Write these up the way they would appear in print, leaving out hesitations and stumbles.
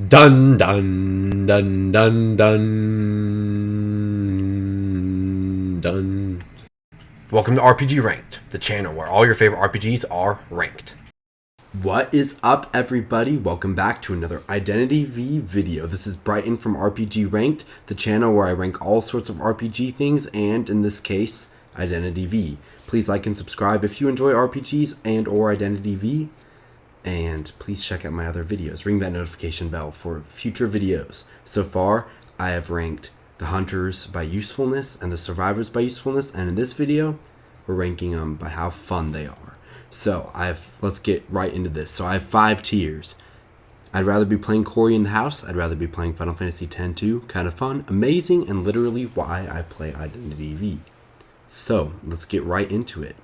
Dun dun dun dun dun dun. Welcome to RPG Ranked, the channel where all your favorite RPGs are ranked. What is up, everybody? Welcome back to another Identity V video. This is Brighton from RPG Ranked, the channel where I rank all sorts of RPG things, and in this case, Identity V. Please like and subscribe if you enjoy RPGs and or Identity V. And please check out my other videos. Ring that notification bell for future videos. So far, I have ranked the hunters by usefulness and the survivors by usefulness. And in this video, we're ranking them by how fun they are. So let's get right into this. So I have 5 tiers. I'd rather be playing Corey in the house. I'd rather be playing Final Fantasy X-2. Kind of fun, amazing, and literally why I play Identity V. So let's get right into it.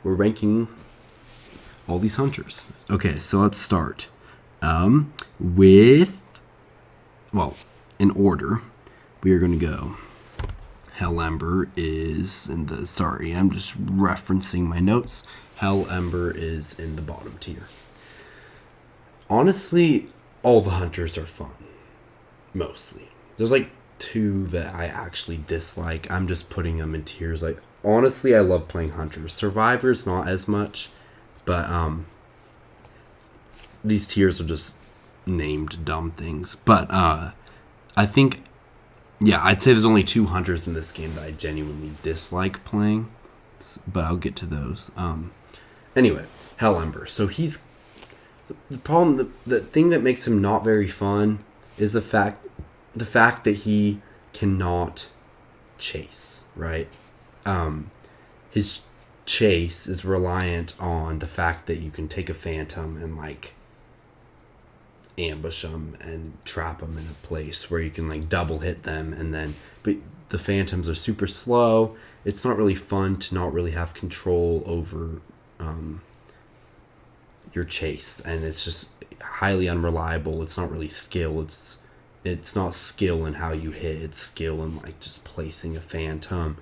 We're ranking all these hunters. Okay, so let's start with, well, in order. We are going to go. Ember is in the, sorry, I'm just referencing my notes. Ember is in the bottom tier. Honestly, all the hunters are fun. Mostly. There's like 2 that I actually dislike. I'm just putting them in tiers. Like, honestly, I love playing hunters. Survivors, not as much. But these tiers are just named dumb things. But I think, yeah, I'd say there's only 2 hunters in this game that I genuinely dislike playing. But I'll get to those. Anyway, Ember. So he's the problem. The thing that makes him not very fun is the fact that he cannot chase. Right. His chase is reliant on the fact that you can take a phantom and like ambush them and trap them in a place where you can like double hit them, and then but the phantoms are super slow. It's not really fun to not really have control over your chase, and it's just highly unreliable. It's not really skill. It's not skill in how you hit. It's skill in like just placing a phantom.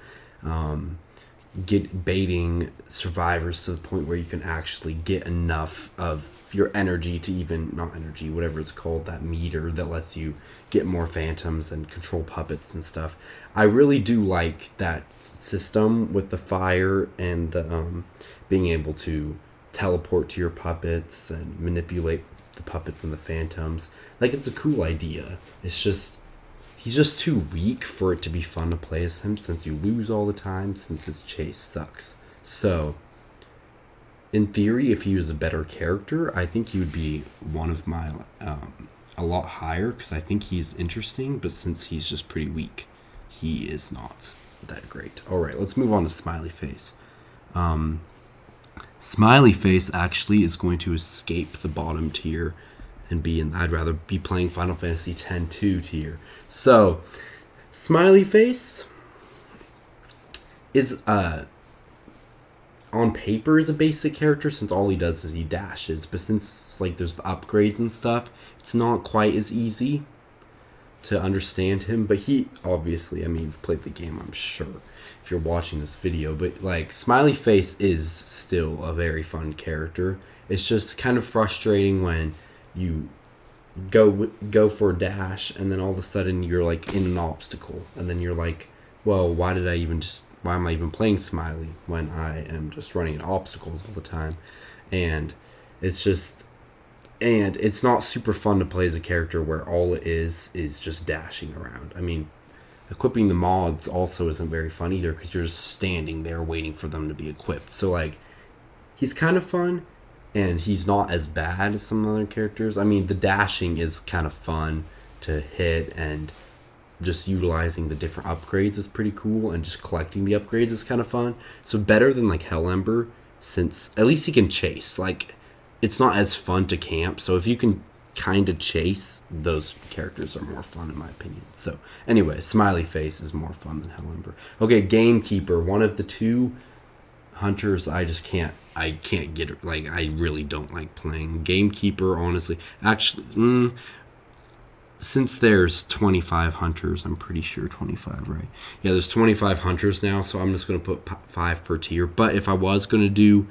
Baiting survivors to the point where you can actually get enough of your energy to even, not energy, whatever it's called, that meter that lets you get more phantoms and control puppets and stuff. I really do like that system with the fire and the being able to teleport to your puppets and manipulate the puppets and the phantoms. Like, it's a cool idea. It's just he's just too weak for it to be fun to play as him, since you lose all the time, since his chase sucks. So, in theory, if he was a better character, I think he would be one of my, a lot higher, because I think he's interesting, but since he's just pretty weak, he is not that great. Alright, let's move on to Smiley Face. Smiley Face actually is going to escape the bottom tier and be in, I'd rather be playing Final Fantasy X-2 tier. So, Smiley Face is, on paper is a basic character, since all he does is he dashes, but since, like, there's the upgrades and stuff, it's not quite as easy to understand him, but he, obviously, I mean, you've played the game, I'm sure, if you're watching this video, but, like, Smiley Face is still a very fun character. It's just kind of frustrating when you go for a dash, and then all of a sudden you're like in an obstacle, and then you're like, well, why am I even playing Smiley when I am just running into obstacles all the time? And it's not super fun to play as a character where all it is just dashing around. I mean, equipping the mods also isn't very fun either, because you're just standing there waiting for them to be equipped. So like, he's kind of fun, and he's not as bad as some other characters. I mean, the dashing is kind of fun to hit, and just utilizing the different upgrades is pretty cool, and just collecting the upgrades is kind of fun. So better than like Ember, since at least he can chase. Like, it's not as fun to camp, so if you can kind of chase, those characters are more fun in my opinion. So anyway, Smiley Face is more fun than Ember. Okay, Gamekeeper, one of the 2 hunters I can't get it. Like, I really don't like playing Gamekeeper, honestly. Actually, since there's 25 hunters, I'm pretty sure 25, right? Yeah, there's 25 hunters now, so I'm just going to put 5 per tier. But if I was going to do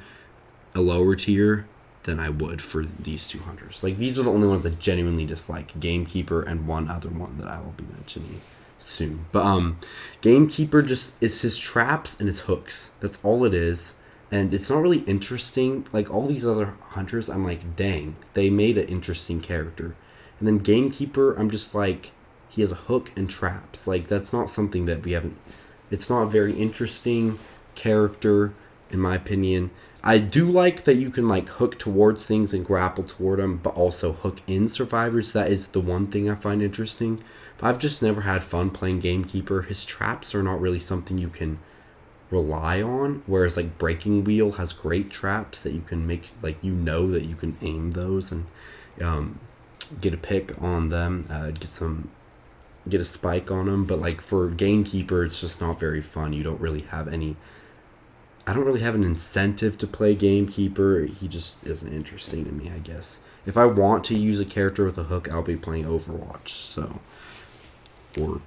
a lower tier, than I would for these two hunters. Like, these are the only ones I genuinely dislike. Gamekeeper and one other one that I will be mentioning soon. But Gamekeeper just is his traps and his hooks. That's all it is. And it's not really interesting. Like, all these other hunters, I'm like, dang, they made an interesting character. And then Gamekeeper, I'm just like, he has a hook and traps. Like, that's not something that we haven't... It's not a very interesting character, in my opinion. I do like that you can, like, hook towards things and grapple toward them, but also hook in survivors. That is the one thing I find interesting. But I've just never had fun playing Gamekeeper. His traps are not really something you can rely on, whereas, like, Breaking Wheel has great traps that you can make, like, you know that you can aim those and get a pick on them, get a spike on them. But, like, for Gamekeeper, it's just not very fun. You don't really have any... I don't really have an incentive to play Gamekeeper. He just isn't interesting to me, I guess. If I want to use a character with a hook, I'll be playing Overwatch, so... Or,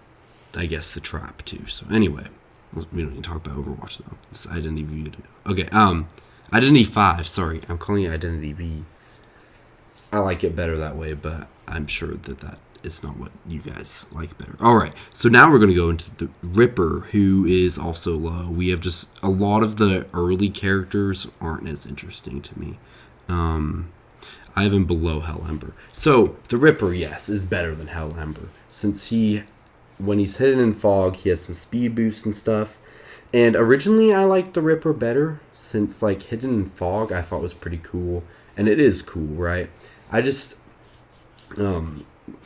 I guess, the Trap, too. So, anyway. We don't need to talk about Overwatch, though. It's Identity V. Okay, Identity 5, sorry. I'm calling it Identity V. I like it better that way, but I'm sure that is not what you guys like better. Alright, so now we're going to go into the Ripper, who is also low. We have just... A lot of the early characters aren't as interesting to me. I have him below Hell Ember. So, the Ripper, yes, is better than Hell Ember. Since when he's hidden in fog, he has some speed boosts and stuff. And originally, I liked the Ripper better, since, like, hidden in fog I thought was pretty cool. And it is cool, right? I just...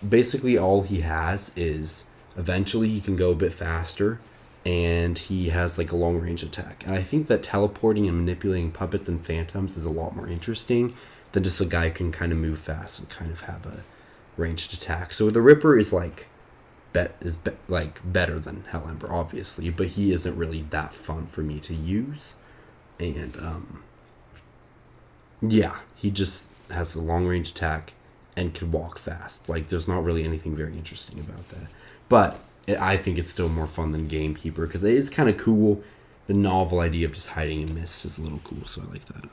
basically, all he has is... Eventually, he can go a bit faster. And he has, like, a long-range attack. And I think that teleporting and manipulating puppets and phantoms is a lot more interesting than just a guy who can kind of move fast and kind of have a ranged attack. So the Ripper is, like... better than Hell Ember, obviously, but he isn't really that fun for me to use. And yeah, he just has a long range attack and can walk fast. Like, there's not really anything very interesting about that. But I think it's still more fun than Gamekeeper, because it is kind of cool. The novel idea of just hiding in mist is a little cool, so I like that.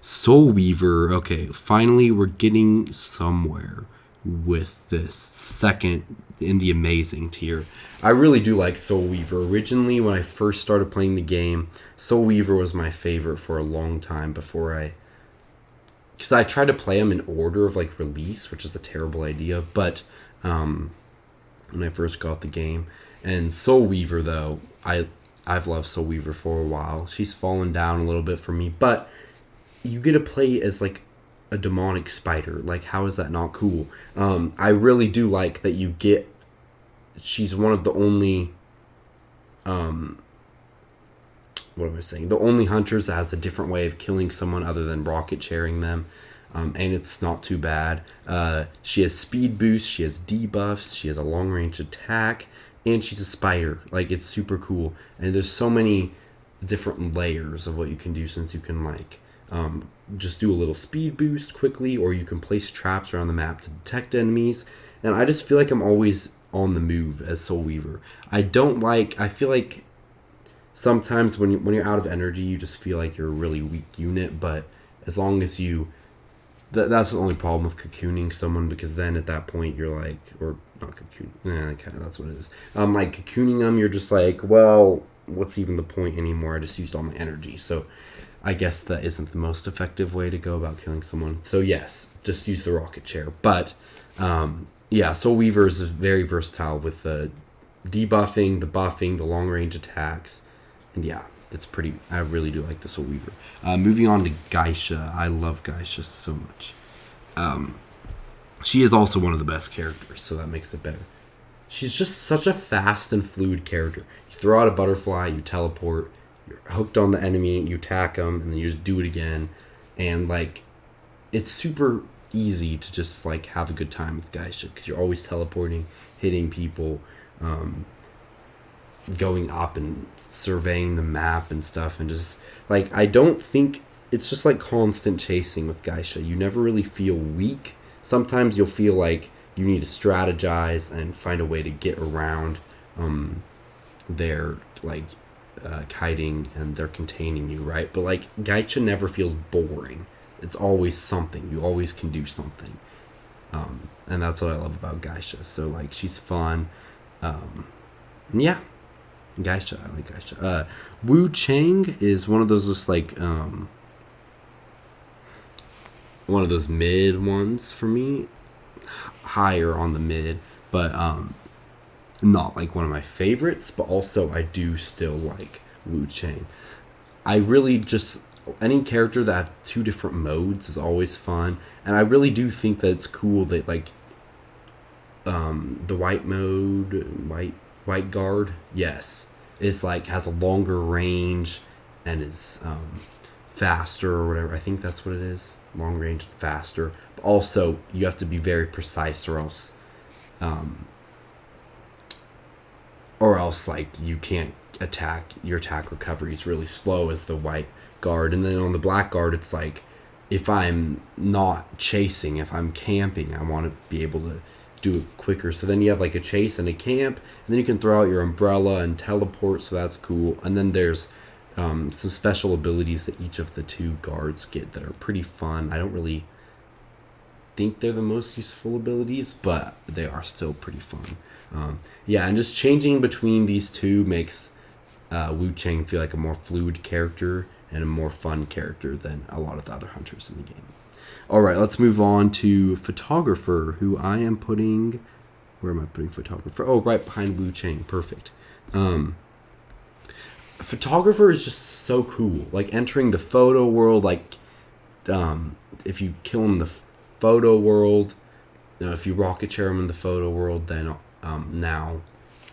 Soul Weaver, okay, finally we're getting somewhere with this second in the amazing tier. I really do like Soul Weaver. Originally, when I first started playing the game, Soul Weaver was my favorite for a long time because I tried to play them in order of, like, release, which is a terrible idea, but when I first got the game. And Soul Weaver, though, I've loved Soul Weaver for a while. She's fallen down a little bit for me, but you get to play as, like, a demonic spider. Like, how is that not cool? I really do like that you get... She's one of the only... what am I saying? The only hunters that has a different way of killing someone other than rocket chairing them. And it's not too bad. She has speed boost, she has debuffs, she has a long range attack, and she's a spider. Like, it's super cool. And there's so many different layers of what you can do, since you can, like... just do a little speed boost quickly, or you can place traps around the map to detect enemies. And I just feel like I'm always on the move as Soul Weaver. I feel like sometimes when you're out of energy, you just feel like you're a really weak unit, but as long as you... That's the only problem with cocooning someone, because then at that point you're like... Or not cocooning, kind of, that's what it is. Like, cocooning them, you're just like, well, what's even the point anymore? I just used all my energy, so... I guess that isn't the most effective way to go about killing someone. So yes, just use the rocket chair. But yeah, Soul Weaver is very versatile with the debuffing, the buffing, the long range attacks. And yeah, it's pretty... I really do like the Soul Weaver. Moving on to Geisha. I love Geisha so much. She is also one of the best characters, so that makes it better. She's just such a fast and fluid character. You throw out a butterfly, you teleport... You're hooked on the enemy, you attack them, and then you just do it again. And, like, it's super easy to just, like, have a good time with Geisha, because you're always teleporting, hitting people, going up and surveying the map and stuff, and just, like, I don't think... It's just, like, constant chasing with Geisha. You never really feel weak. Sometimes you'll feel like you need to strategize and find a way to get around their, like... kiting, and they're containing you, right? But, like, Geisha never feels boring. It's always something. You always can do something. And that's what I love about Geisha. So, like, she's fun. Yeah. Geisha. I like Geisha. Wu Chang is one of those just, like, one of those mid ones for me. Higher on the mid. But, not, like, one of my favorites. But also, I do still like Wu Chang. I really just... Any character that have 2 different modes is always fun. And I really do think that it's cool that, like, the white mode, white guard, yes, is like has a longer range and is faster or whatever. I think that's what it is, long range and faster. But also, you have to be very precise, or else like you can't attack. Your attack recovery is really slow as the white guard. And then on the black guard, it's like, if I'm not chasing, if I'm camping, I want to be able to do it quicker. So then you have like a chase and a camp, and then you can throw out your umbrella and teleport, so that's cool. And then there's some special abilities that each of the 2 guards get that are pretty fun. I don't really think they're the most useful abilities, but they are still pretty fun. Yeah, and just changing between these 2 makes Wu Chang feel like a more fluid character and a more fun character than a lot of the other hunters in the game. Alright, let's move on to Photographer, who I am putting... Where am I putting Photographer? Oh, right behind Wu Chang. Perfect. Photographer is just so cool. Like, entering the photo world, like, if you kill him in the photo world, if you rocket chair him in the photo world, then now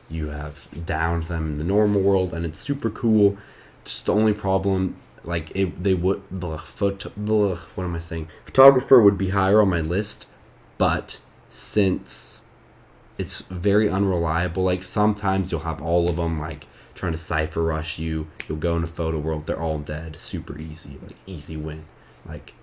you have downed them in the normal world, and it's super cool. Just the only problem, like, what am I saying? Photographer would be higher on my list, but since it's very unreliable, like, sometimes you'll have all of them, like, trying to cipher rush you. You'll go into photo world, they're all dead. Super easy, like, easy win. Like,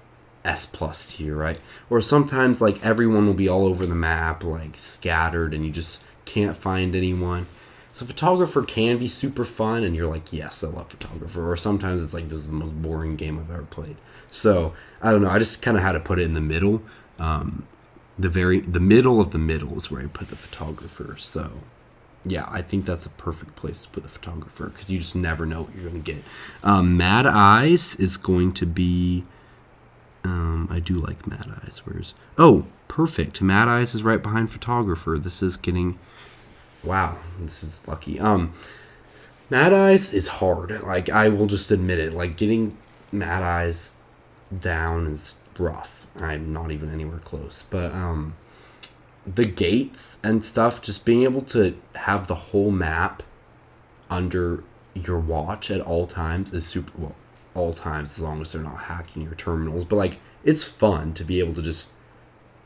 S+ tier, right? Or sometimes, like, everyone will be all over the map, like, scattered, and you just can't find anyone. So Photographer can be super fun, and you're like, yes, I love Photographer. Or sometimes it's like, this is the most boring game I've ever played. So, I don't know, I just kind of had to put it in the middle. The middle of the middle is where I put the Photographer. So, yeah, I think that's a perfect place to put the Photographer, because you just never know what you're going to get. Mad Eyes is going to be... I do like Mad Eyes. Oh, perfect. Mad Eyes is right behind Photographer. This is getting... Wow, this is lucky. Mad Eyes is hard. Like, I will just admit it. Like, getting Mad Eyes down is rough. I'm not even anywhere close. But, the gates and stuff, just being able to have the whole map under your watch at all times is super... Well, all times, as long as they're not hacking your terminals. But, like, it's fun to be able to just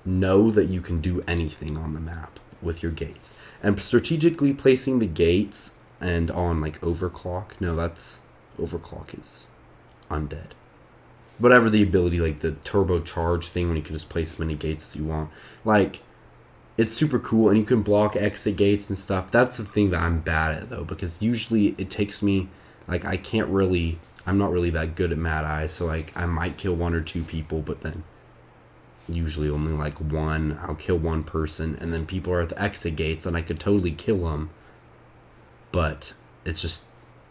know that you can do anything on the map with your gates. And strategically placing the gates and on, like, overclock. No, that's... Overclock is Undead. Whatever the ability, like, the turbocharge thing when you can just place as many gates as you want. Like, it's super cool, and you can block exit gates and stuff. That's the thing that I'm bad at, though, because usually it takes me... Like, I'm not really that good at Mad Eyes, so, like, I might kill 1 or 2 people, but then usually only, like, one. I'll kill 1 person, and then people are at the exit gates, and I could totally kill them, but it's just,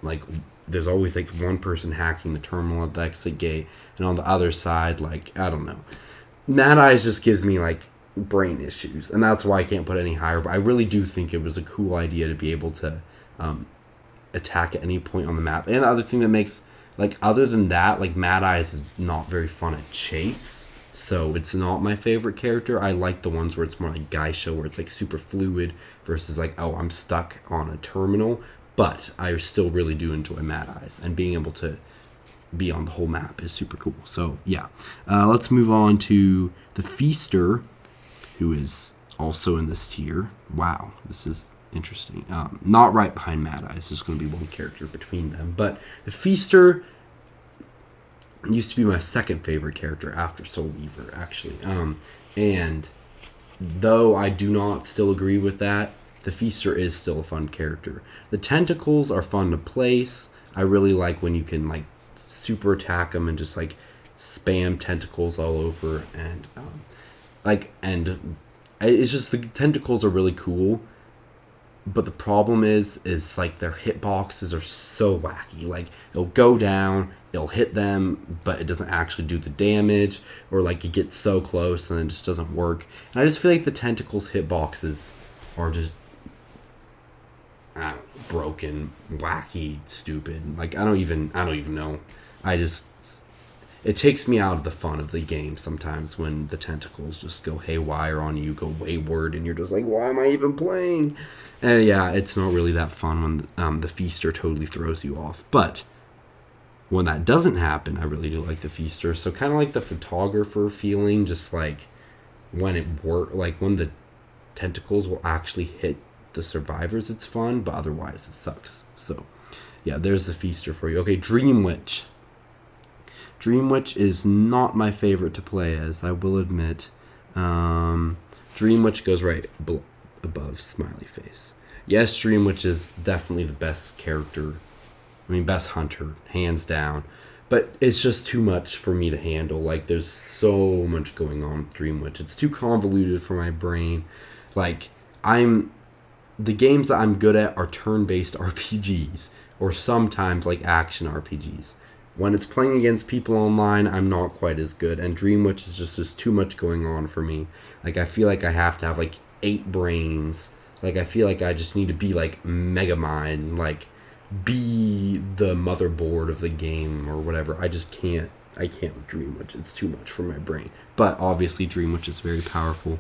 like, there's always, like, 1 person hacking the terminal at the exit gate, and on the other side, like, I don't know. Mad Eyes just gives me, like, brain issues, and that's why I can't put any higher, but I really do think it was a cool idea to be able to attack at any point on the map. And the other thing that makes... Like, other than that, like, Mad Eyes is not very fun at chase, so it's not my favorite character. I like the ones where it's more like Geisha, where it's, like, super fluid, versus, like, oh, I'm stuck on a terminal, but I still really do enjoy Mad Eyes, and being able to be on the whole map is super cool. So, yeah. Let's move on to the Feaster, who is also in this tier. Wow, this is... interesting. Not right behind Mad Eyes. There's going to be 1 character between them. But the Feaster used to be my second favorite character after Soul Weaver, actually. And though I do not still agree with that, the Feaster is still a fun character. The tentacles are fun to place. I really like when you can, like, super attack them and just, like, spam tentacles all over, and and it's just the tentacles are really cool. But the problem is like their hitboxes are so wacky. Like it'll go down, it'll hit them, but it doesn't actually do the damage, or like it gets so close and it just doesn't work. And I just feel like the tentacles hitboxes are just broken, wacky, stupid. Like I don't even know. It takes me out of the fun of the game sometimes when the tentacles just go haywire on you, go wayward, and you're just like, why am I even playing? And yeah, it's not really that fun when the Feaster totally throws you off. But when that doesn't happen, I really do like the Feaster. So kind of like the Photographer feeling, just like when when the tentacles will actually hit the survivors, it's fun, but otherwise it sucks. So yeah, there's the Feaster for you. Okay, Dream Witch. Dream Witch is not my favorite to play as, I will admit. Dream Witch goes right above Smiley Face. Yes, Dream Witch is definitely the best character. Best hunter, hands down. But it's just too much for me to handle. Like, there's so much going on with Dream Witch. It's too convoluted for my brain. Like, the games that I'm good at are turn-based RPGs. Or sometimes, like, action RPGs. When it's playing against people online, I'm not quite as good. And Dream Witch is just too much going on for me. Like, I feel like I have to have, like, 8 brains. Like, I feel like I just need to be, like, Megamind. Like, be the motherboard of the game or whatever. I can't with Dream Witch. It's too much for my brain. But, obviously, Dream Witch is very powerful.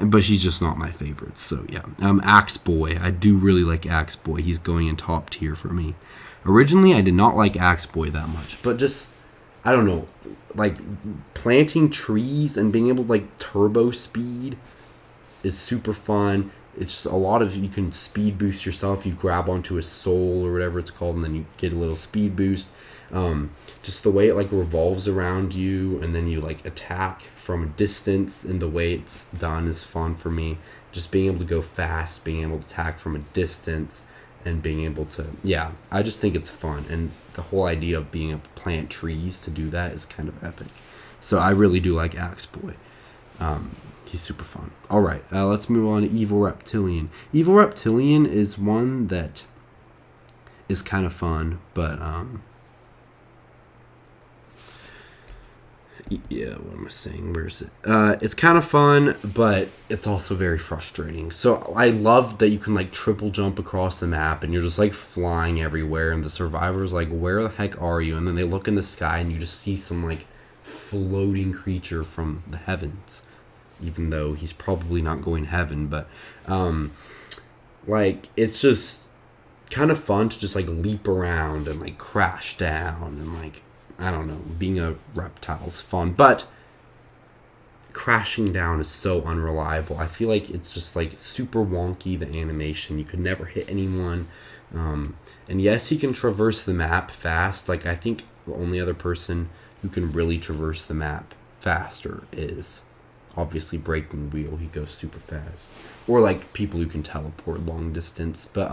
But she's just not my favorite. So, yeah. Axe Boy. I do really like Axe Boy. He's going in top tier for me. Originally, I did not like Axe Boy that much, but just, I don't know, like, planting trees and being able to, like, turbo speed is super fun. It's just a lot of, you can speed boost yourself. You grab onto a soul or whatever it's called, and then you get a little speed boost. Just the way it, like, revolves around you, and then you, like, attack from a distance, and the way it's done is fun for me. Just being able to go fast, being able to attack from a distance, and being able to, yeah, I just think it's fun. And the whole idea of being able to plant trees to do that is kind of epic. So I really do like Axe Boy. He's super fun. All right, let's move on to Evil Reptilian. Evil Reptilian is one that is kind of fun, but yeah, what am I saying? Where is it? It's kind of fun, but it's also very frustrating. So I love that you can, like, triple jump across the map, and you're just, like, flying everywhere, and the survivor's like, where the heck are you? And then they look in the sky, and you just see some, like, floating creature from the heavens, even though he's probably not going to heaven. But like, it's just kind of fun to just, like, leap around and, like, crash down, and, like, I don't know, being a reptile's fun, but crashing down is so unreliable. I feel like it's just, like, super wonky, the animation. You could never hit anyone. And yes, he can traverse the map fast. Like, I think the only other person who can really traverse the map faster is obviously Breaking Wheel. He goes super fast. Or, like, people who can teleport long distance. But,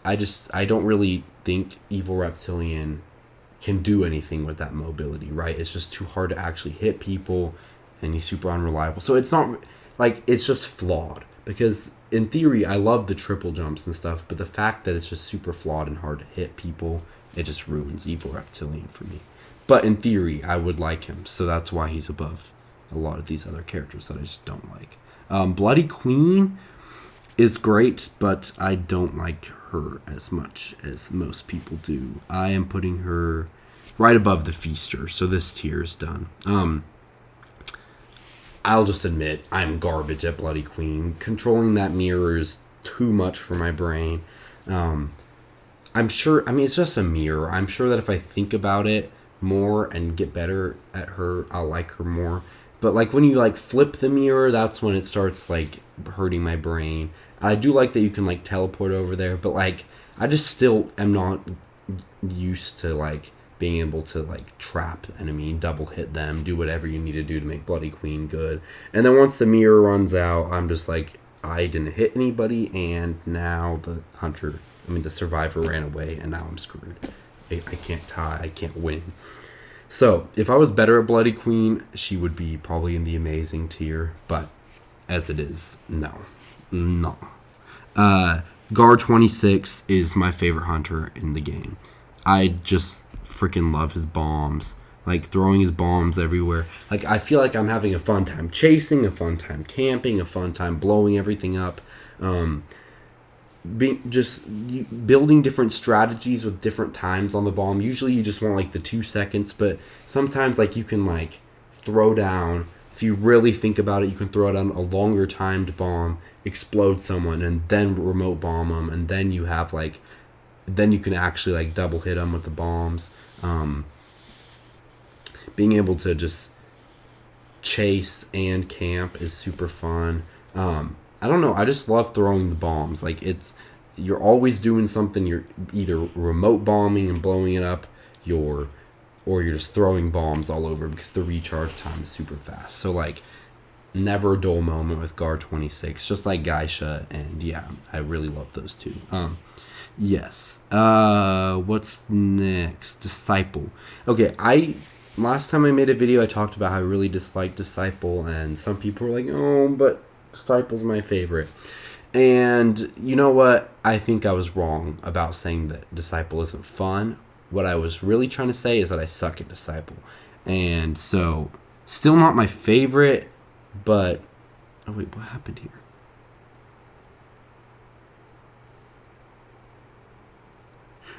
I don't really think Evil Reptilian can do anything with that mobility, right? It's just too hard to actually hit people, and he's super unreliable. So it's not, like, it's just flawed. Because, in theory, I love the triple jumps and stuff, but the fact that it's just super flawed and hard to hit people, it just ruins Evil Reptilian for me. But in theory, I would like him, so that's why he's above a lot of these other characters that I just don't like. Bloody Queen is great, but I don't like her as much as most people do. I am putting her right above the Feaster, so this tier is done. I'll just admit, I'm garbage at Bloody Queen. Controlling that mirror is too much for my brain. I'm sure, it's just a mirror. I'm sure that if I think about it more and get better at her, I'll like her more. But, like, when you, like, flip the mirror, that's when it starts, like, hurting my brain. I do like that you can, like, teleport over there, but, like, I just still am not used to, like, being able to, like, trap the enemy, double hit them, do whatever you need to do to make Bloody Queen good. And then once the mirror runs out, I'm just like, I didn't hit anybody, and now the survivor ran away, and now I'm screwed. I can't tie. I can't win. So if I was better at Bloody Queen, she would be probably in the amazing tier. But as it is, no. Guard 26 is my favorite hunter in the game. I just freaking love his bombs. Like, throwing his bombs everywhere. Like, I feel like I'm having a fun time chasing, a fun time camping, a fun time blowing everything up. Building different strategies with different times on the bomb. Usually you just want, like, the 2 seconds, but sometimes, like, you can, like, throw down. If you really think about it, you can throw down a longer timed bomb, explode someone, and then remote bomb them, and then you have, like, then you can actually, like, double hit them with the bombs. Being able to just chase and camp is super fun. I don't know. I just love throwing the bombs. Like, you're always doing something. You're either remote bombing and blowing it up, or you're just throwing bombs all over because the recharge time is super fast. So, like, never a dull moment with Guard 26, just like Geisha. And yeah, I really love those two. Yes. What's next? Disciple. Okay, last time I made a video, I talked about how I really disliked Disciple, and some people were like, oh, but Disciple's my favorite. And you know what? I think I was wrong about saying that Disciple isn't fun. What I was really trying to say is that I suck at Disciple. And so, still not my favorite, but... Oh, wait, what happened here?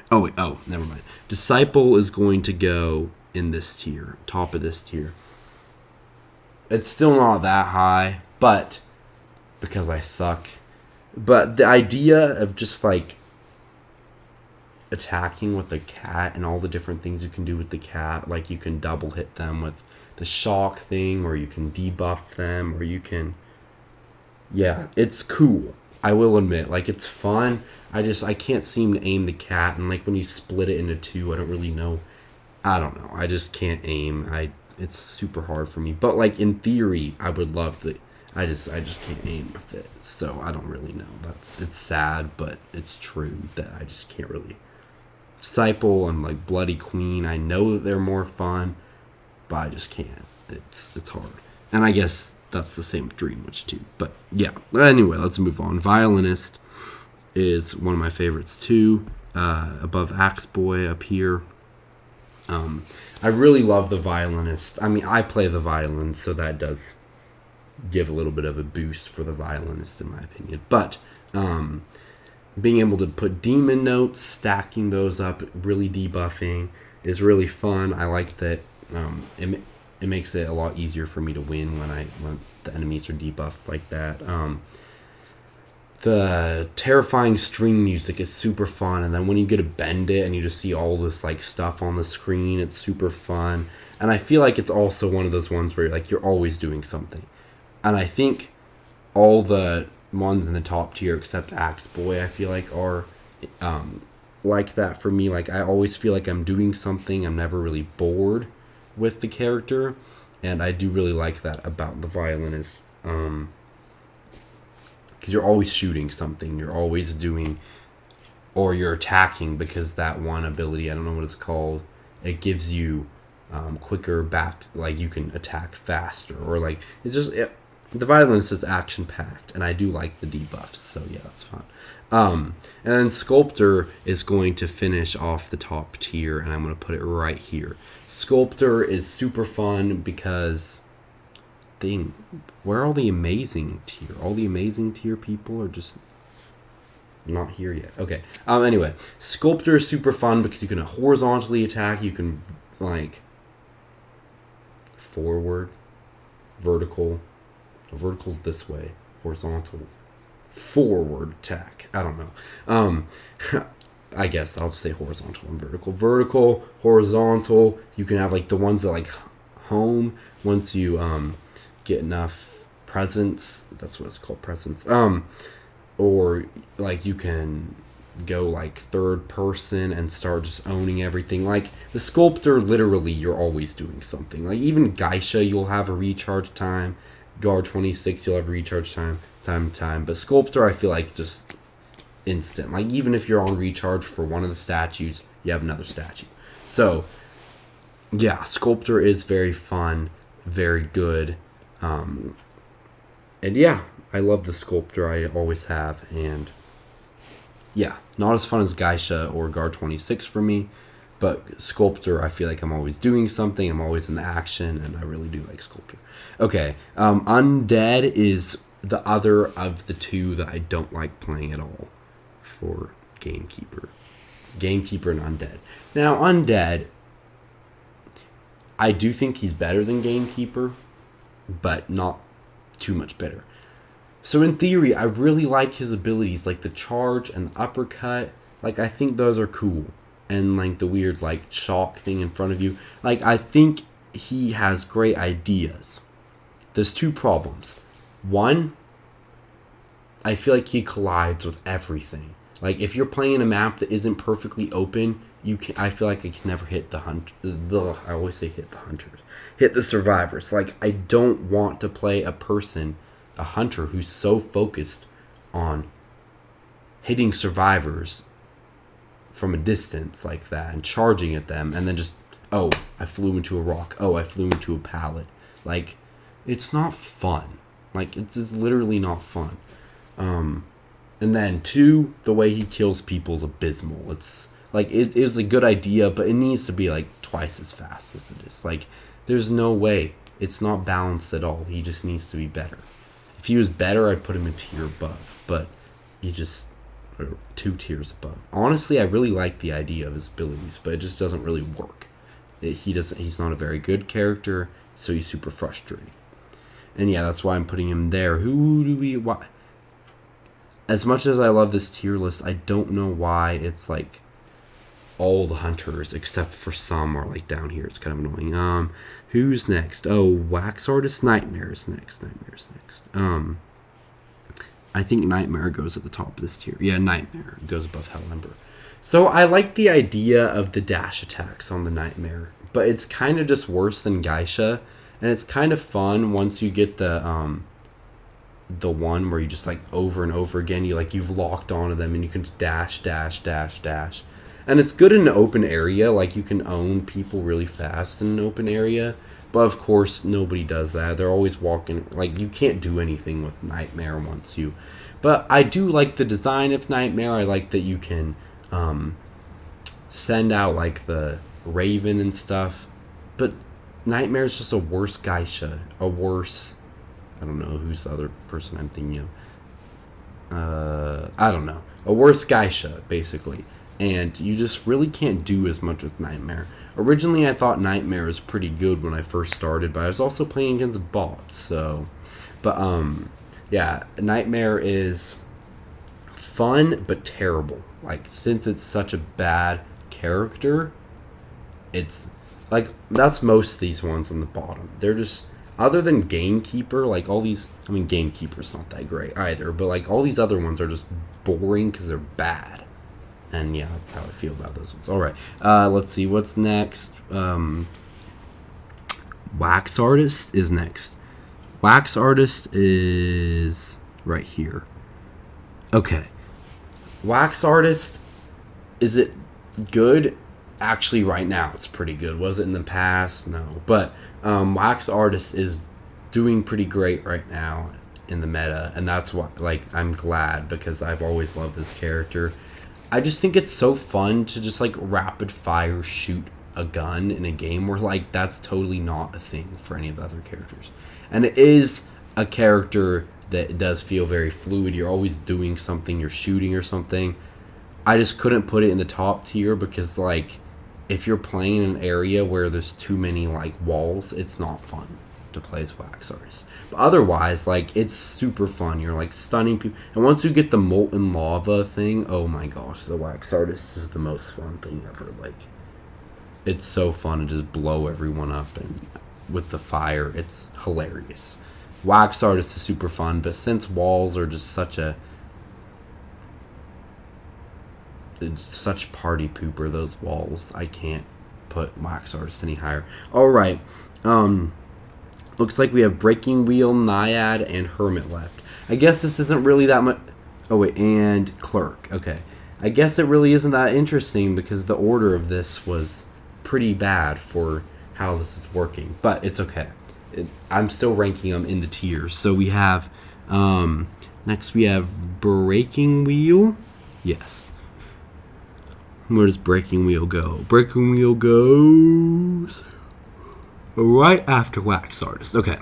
Oh, wait, never mind. Disciple is going to go in this tier, top of this tier. It's still not that high, but because I suck. But the idea of just, like, attacking with the cat and all the different things you can do with the cat, like, you can double hit them with the shock thing, or you can debuff them, or you can... Yeah, it's cool. I will admit, like, it's fun. I can't seem to aim the cat, and, like, when you split it into two, I don't really know. I don't know. I just can't aim. It's super hard for me. But, like, in theory, I would love the... I just can't aim with it. So I don't really know. It's sad, but it's true that I just can't really. Disciple and, like, Bloody Queen, I know that they're more fun, but I just can't. It's hard. And I guess that's the same with Dream Witch too. But yeah. Anyway, let's move on. Violinist is one of my favorites too. Above Axe Boy up here. I really love the Violinist. I mean, I play the violin, so that does give a little bit of a boost for the Violinist, in my opinion. But being able to put demon notes, stacking those up, really debuffing is really fun. I like that. It makes it a lot easier for me to win when the enemies are debuffed like that. The terrifying string music is super fun, and then when you get to bend it and you just see all this, like, stuff on the screen, it's super fun. And I feel like it's also one of those ones where, like, you're always doing something. And I think all the ones in the top tier except Axe Boy, I feel like, are like that for me. Like, I always feel like I'm doing something. I'm never really bored with the character, and I do really like that about the Violinist. Because you're always shooting something, you're always doing, or you're attacking, because that one ability, I don't know what it's called, it gives you quicker back, like, you can attack faster, or, like, it's just, the Violinist is action-packed, and I do like the debuffs, so yeah, that's fun. And then Sculptor is going to finish off the top tier, and I'm going to put it right here. Sculptor is super fun because... where are all the amazing tier? All the amazing tier people are just not here yet. Okay. Anyway, Sculptor is super fun because you can horizontally attack. You can, like, forward, vertical. The vertical's this way. Horizontal, forward attack. I don't know. I guess I'll say horizontal and vertical. Vertical, horizontal. You can have, like, the ones that, like, home once you get enough presence. That's what it's called, presence. Or, like, you can go, like, third person and start just owning everything. Like, the Sculptor, literally, you're always doing something. Like, even Geisha, you'll have a recharge time. Guard 26, you'll have recharge time. But Sculptor, I feel like, just instant. Like, even if you're on recharge for one of the statues, you have another statue. So, yeah, Sculptor is very fun, very good. And yeah, I love the Sculptor. I always have. And yeah, not as fun as Geisha or Guard 26 for me. But Sculptor, I feel like I'm always doing something. I'm always in action, and I really do like Sculptor. Okay, Undead is the other of the two that I don't like playing at all for Gamekeeper. Gamekeeper and Undead. Now, Undead, I do think he's better than Gamekeeper, but not too much better. So in theory, I really like his abilities, like the charge and the uppercut. Like, I think those are cool. And like the weird like shock thing in front of you. Like, I think he has great ideas. There's two problems. One, I feel like he collides with everything. Like, if you're playing a map that isn't perfectly open, I feel like I can never hit the I always say hit the hunters. Hit the survivors. Like, I don't want to play a hunter who's so focused on hitting survivors from a distance like that and charging at them, and then just, oh, I flew into a rock. Oh, I flew into a pallet. Like, it's not fun. Like, it's literally not fun. And then two, the way he kills people is abysmal. It's like, it is a good idea, but it needs to be like twice as fast as it is. Like, there's no way. It's not balanced at all. He just needs to be better. If he was better, I'd put him a tier above, but he just, or 2 tiers above. Honestly, I really like the idea of his abilities, but it just doesn't really work. He's not a very good character, so he's super frustrating. And yeah, that's why I'm putting him there. Why? As much as I love this tier list, I don't know why it's like all the hunters except for some are like down here. It's kind of annoying. Who's next? Oh, Wax Artist. Nightmare is next. I think Nightmare goes at the top of this tier. Yeah, Nightmare goes above Hell Ember. So I like the idea of the dash attacks on the Nightmare, but it's kind of just worse than Geisha, and it's kind of fun once you get the one where you just like over and over again, you've locked onto them and you can just dash. And it's good in an open area, like you can own people really fast in an open area. But of course, nobody does that. They're always walking, like you can't do anything with Nightmare once you. But I do like the design of Nightmare. I like that you can send out like the Raven and stuff. But Nightmare is just a worse Geisha, I don't know who's the other person I'm thinking of. I don't know. A worse Geisha, basically. And you just really can't do as much with Nightmare. Originally, I thought Nightmare was pretty good when I first started, but I was also playing against bots, so. But, yeah, Nightmare is fun, but terrible. Like, since it's such a bad character, it's, like, that's most of these ones on the bottom. They're just, other than Gamekeeper, like, all these, I mean, Gamekeeper's not that great either, but, like, all these other ones are just boring because they're bad. And yeah, that's how I feel about those ones. Alright, let's see, what's next? Wax Artist is next. Wax Artist is right here. Okay. Wax Artist, is it good? Actually, right now, it's pretty good. Was it in the past? No. But Wax Artist is doing pretty great right now in the meta. And that's why, like, I'm glad because I've always loved this character. I just think it's so fun to just, like, rapid fire shoot a gun in a game where, like, that's totally not a thing for any of the other characters. And it is a character that does feel very fluid. You're always doing something, you're shooting or something. I just couldn't put it in the top tier because, like, if you're playing in an area where there's too many, like, walls, it's not fun to play as Wax Artist. But otherwise, like, it's super fun. You're, like, stunning people. And once you get the molten lava thing, oh my gosh, the Wax Artist is the most fun thing ever. Like, it's so fun to just blow everyone up, and with the fire, it's hilarious. Wax Artist is super fun, but since walls are just it's such party pooper, those walls, I can't put Wax Artist any higher. Alright, looks like we have Breaking Wheel, Naiad, and Hermit left. I guess this isn't really that much. Oh wait, and Clerk. Okay. I guess it really isn't that interesting because the order of this was pretty bad for how this is working. But it's okay. I'm still ranking them in the tiers. So we have, next we have Breaking Wheel. Yes. Where does Breaking Wheel go? Breaking Wheel goes right after Wax Artist. Okay.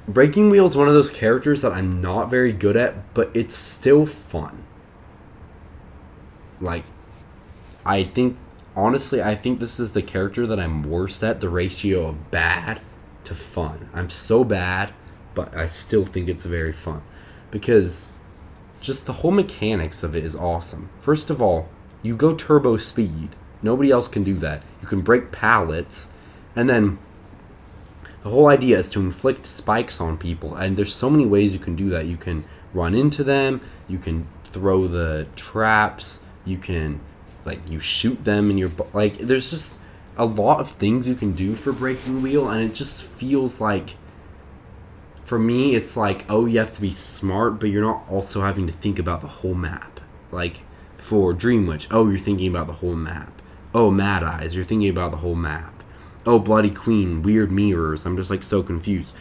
Breaking Wheel is one of those characters that I'm not very good at, but it's still fun. Like, honestly, I think this is the character that I'm worst at, the ratio of bad to fun. I'm so bad, but I still think it's very fun. Because just the whole mechanics of it is awesome. First of all, you go turbo speed. Nobody else can do that. You can break pallets, and then the whole idea is to inflict spikes on people, and there's so many ways you can do that. You can run into them, you can throw the traps, you can, like, you shoot them in your, like, there's just a lot of things you can do for Breaking Wheel, and it just feels like, for me, it's like, oh, you have to be smart, but you're not also having to think about the whole map. Like, for Dream Witch, oh, you're thinking about the whole map. Oh, Mad Eyes, you're thinking about the whole map. Oh, Bloody Queen, weird mirrors. I'm just, like, so confused.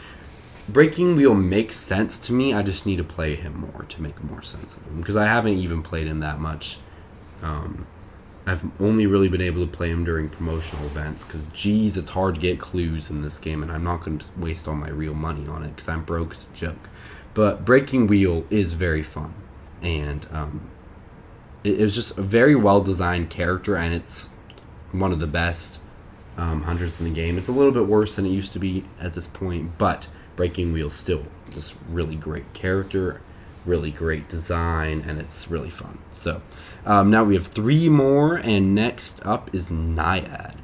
Breaking Wheel makes sense to me. I just need to play him more to make more sense of him. Because I haven't even played him that much. I've only really been able to play him during promotional events. Because, geez, it's hard to get clues in this game. And I'm not going to waste all my real money on it. Because I'm broke as a joke. But Breaking Wheel is very fun. And it was just a very well-designed character. And it's one of the best hunters in the game. It's a little bit worse than it used to be at this point, but Breaking Wheel still just really great character, really great design, and it's really fun. So now we have 3 more, and next up is Naiad.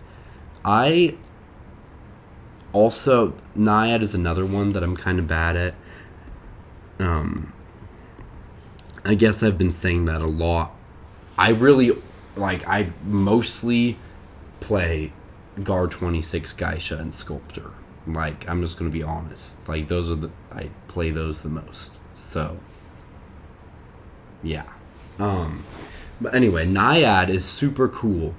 Naiad is another one that I'm kind of bad at. I guess I've been saying that a lot. I mostly play Guard 26, Geisha, and Sculptor. Like, I'm just gonna be honest. Like, I play those the most. So, yeah. But anyway, Naiad is super cool.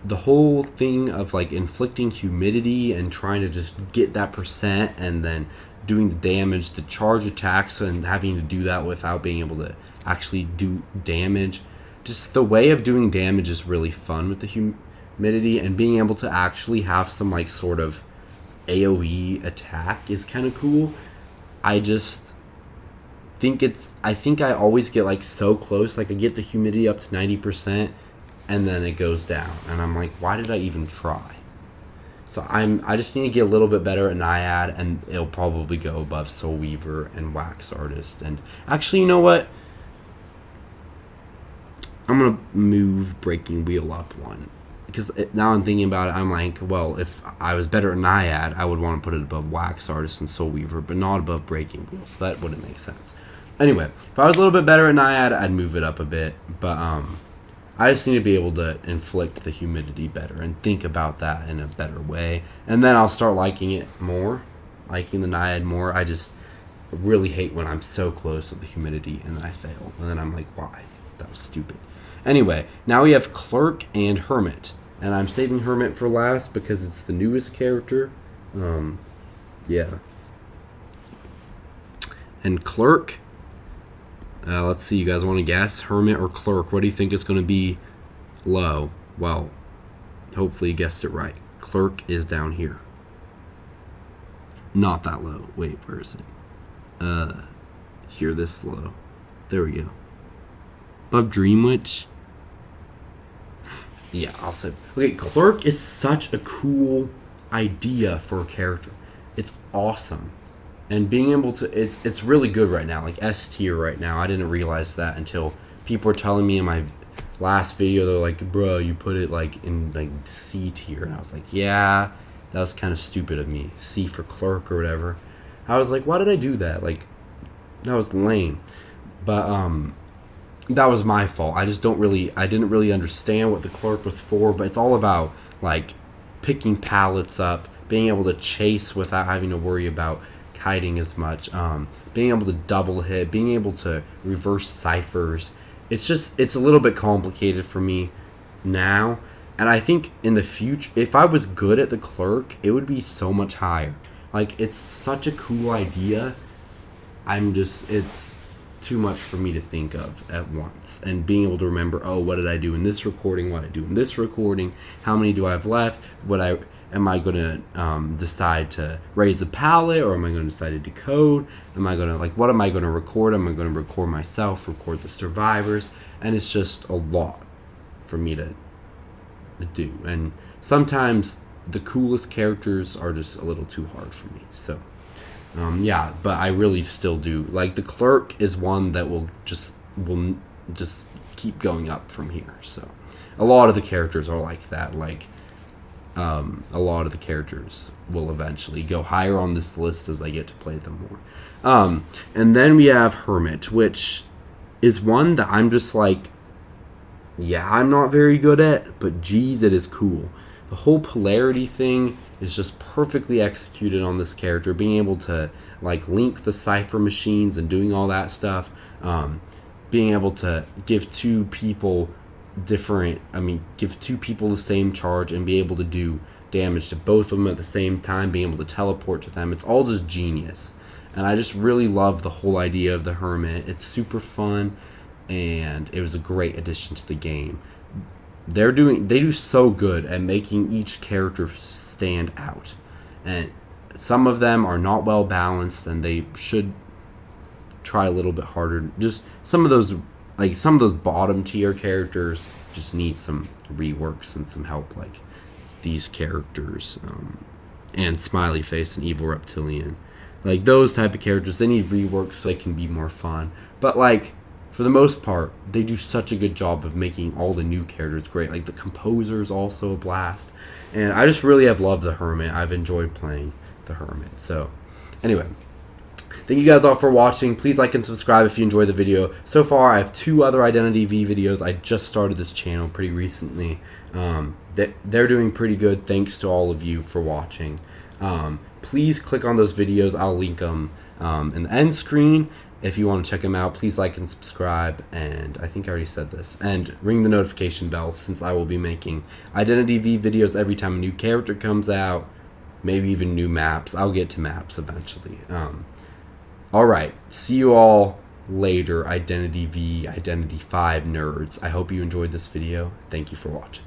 The whole thing of, like, inflicting humidity and trying to just get that percent and then doing the damage, the charge attacks, and having to do that without being able to actually do damage. Just the way of doing damage is really fun with the humidity, and being able to actually have some, like, sort of AoE attack is kind of cool. I think I always get, like, so close. Like, I get the humidity up to 90%, and then it goes down, and I'm like, why did I even try? So I just need to get a little bit better at Naiad, and it'll probably go above Soul Weaver and Wax Artist. And actually, you know what? I'm gonna move Breaking Wheel up one. Because now I'm thinking about it, I'm like, well, if I was better at Naiad, I would want to put it above Wax Artist and Soul Weaver, but not above Breaking Wheel, so that wouldn't make sense. Anyway, if I was a little bit better at Naiad, I'd move it up a bit, but I just need to be able to inflict the humidity better and think about that in a better way, and then I'll start liking it more, liking the Naiad more. I just really hate when I'm so close to the humidity and then I fail, and then I'm like, why? That was stupid. Anyway, now we have Clerk and Hermit. And I'm saving Hermit for last because it's the newest character. Yeah. And Clerk. Let's see, you guys want to guess? Hermit or Clerk? What do you think is going to be low? Well, hopefully you guessed it right. Clerk is down here. Not that low. Wait, where is it? Here, this low. There we go. Above Dream Witch. Yeah, I'll say. Okay, Clerk is such a cool idea for a character. It's awesome. And being able to... It's really good right now. Like, S tier right now. I didn't realize that until people were telling me in my last video. They're like, bro, you put it, like, in, like, C tier. And I was like, yeah, that was kind of stupid of me. C for Clerk or whatever. I was like, why did I do that? Like, that was lame. But, that was my fault. I didn't really understand what the Clerk was for, but it's all about, like, picking pallets up, being able to chase without having to worry about kiting as much, being able to double hit, being able to reverse ciphers, it's a little bit complicated for me now. And I think in the future, if I was good at the Clerk, it would be so much higher. Like, it's such a cool idea. It's too much for me to think of at once. And being able to remember, oh, what did I do in this recording? What did I do in this recording? How many do I have left? Am I going to decide to raise a palette, or am I going to decide to decode? What am I going to record? Am I going to record myself, record the survivors? And it's just a lot for me to do. And sometimes the coolest characters are just a little too hard for me. So, yeah, but I really still do. Like, the Clerk is one that will just keep going up from here. So, a lot of the characters are like that. Like, a lot of the characters will eventually go higher on this list as I get to play them more. And then we have Hermit, which is one that I'm just like, yeah, I'm not very good at, but geez, it is cool. The whole polarity thing is just perfectly executed on this character. Being able to, like, link the cipher machines and doing all that stuff. Being able to give two people the same charge and be able to do damage to both of them at the same time, being able to teleport to them. It's all just genius. And I just really love the whole idea of the Hermit. It's super fun, and it was a great addition to the game. They do so good at making each character stand out. And some of them are not well balanced, and they should try a little bit harder. Just some of those bottom tier characters just need some reworks and some help, like these characters, and Smiley Face and Evil Reptilian. Like, those type of characters, they need reworks so they can be more fun. But, like, for the most part, they do such a good job of making all the new characters great. Like, the composer is also a blast. And I just really have loved the Hermit. I've enjoyed playing the Hermit. So, anyway, thank you guys all for watching. Please like and subscribe if you enjoyed the video. So far, I have 2 other Identity V videos. I just started this channel pretty recently. They're doing pretty good. Thanks to all of you for watching. Please click on those videos. I'll link them in the end screen. If you want to check them out, please like and subscribe. And I think I already said this. And ring the notification bell, since I will be making Identity V videos every time a new character comes out. Maybe even new maps. I'll get to maps eventually. Alright, see you all later, Identity V, Identity 5 nerds. I hope you enjoyed this video. Thank you for watching.